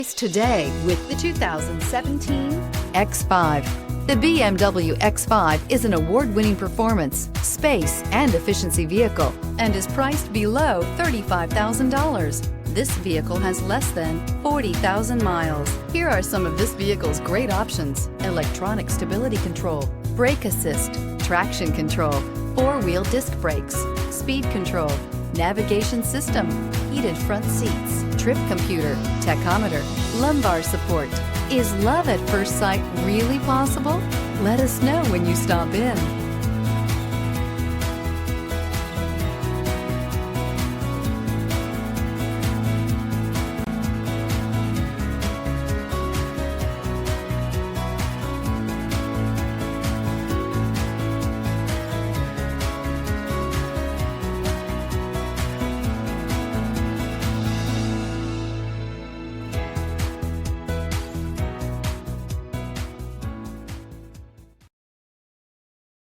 Today with the 2017 X5. The BMW X5 is an award-winning performance, space, and efficiency vehicle and is priced below $35,000. This vehicle has less than 40,000 miles. Here are some of this vehicle's great options: electronic stability control, brake assist, traction control, four-wheel disc brakes, speed control, navigation system, heated front seats, trip computer, tachometer, lumbar support. Is love at first sight really possible? Let us know when you stop in.